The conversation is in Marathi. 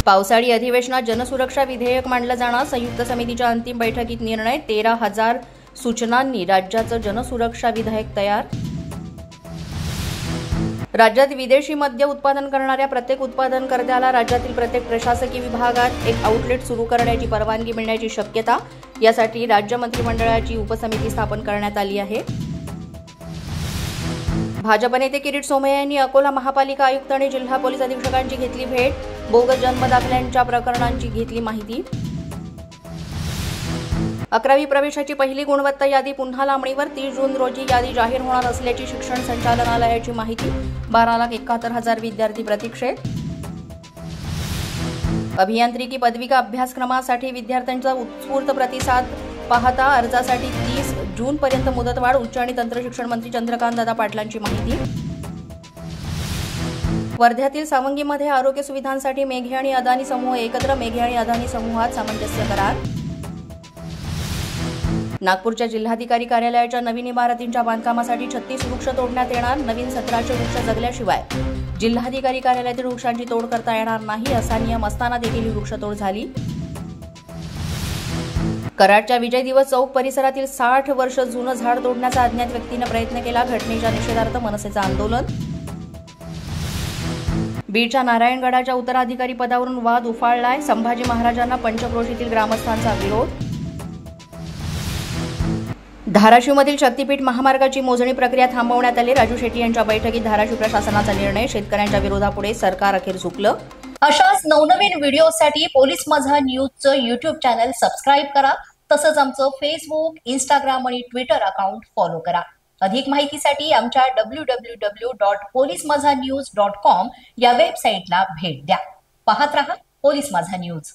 पावसाळी अधिवेशनात जनसुरक्षा विधेयक मांडलं जाणार. संयुक्त समितीच्या अंतिम बैठकीत निर्णय. 13,000 सूचनांनी राज्याचं जनसुरक्षा विधेयक तयार. राज्यात विदेशी मद्य उत्पादन करणाऱ्या प्रत्येक उत्पादनकर्त्याला राज्यातील प्रत्येक प्रशासकीय विभागात एक आउटलेट सुरू करण्याची परवानगी मिळण्याची शक्यता. यासाठी राज्य मंत्रिमंडळाची उपसमिती स्थापन करण्यात आली आहे. भाजप नेते किरीट सोमय्या यांनी अकोला महापालिका आयुक्त आणि जिल्हा पोलीस अधीक्षकांची घेतली भेट. बोगस जन्मदाखल्यांच्या प्रकरणांची घेतली माहिती. 11वी प्रवेशाची पहिली गुणवत्ता यादी पुन्हा लांबणीवर. 30 जून रोजी यादी जाहीर होणार असल्याची शिक्षण संचालनालयाची माहिती. 12,71,000 विद्यार्थी प्रतीक्षेत. अभियांत्रिकी पदविका अभ्यासक्रमासाठी विद्यार्थ्यांचा उत्स्फूर्त प्रतिसाद पाहता अर्जासाठी 30 जूनपर्यंत मुदतवाढ. उच्च आणि तंत्रशिक्षण मंत्री चंद्रकांत दादा पाटलांची माहिती. वर्ध्यातील सावंगीमध्ये आरोग्य सुविधांसाठी मेघे आणि अदानी समूह एकत्र. मेघे आणि अदानी समूहात सामंजस्य करार. नागपूरच्या जिल्हाधिकारी कार्यालयाच्या नवीन इमारतींच्या बांधकामासाठी 36 वृक्ष तोडण्यात येणार. नवीन 1700 वृक्ष जगल्याशिवाय जिल्हाधिकारी कार्यालयातील वृक्षांची तोड करता येणार नाही असा नियम असताना देखील ही वृक्षतोड झाली. कराडच्या विजय दिवस चौक परिसरातील 60 वर्ष जुनं झाड तोडण्याचा अज्ञात व्यक्तीने प्रयत्न केला. घटनेच्या निषेधार्थ मनसेचं आंदोलन. बीडच्या नारायणगडाच्या उत्तराधिकारी पदावरून वाद उफाळलाय. संभाजी महाराजांना पंचक्रोशीतील ग्रामस्थांचा विरोध. धाराशिवमधील शक्तीपीठ महामार्गाची मोजणी प्रक्रिया थांबवण्यात आली. राजू शेट्टी यांच्या बैठकीत धाराशिव प्रशासनाचा निर्णय. शेतकऱ्यांच्या विरोधापुढे सरकार अखेर झुकलं. अशाच नवनवीन व्हिडिओसाठी पोलीस माझा न्यूजचं YouTube चॅनल सबस्क्राईब करा. तसंच आमचं फेसबुक, इंस्टाग्राम आणि ट्विटर अकाउंट फॉलो करा. अधिक माहितीसाठी आमच्या www.polismazhanews.com या वेबसाईटला भेट द्या. पाहत रहा पोलीस माझा न्यूज.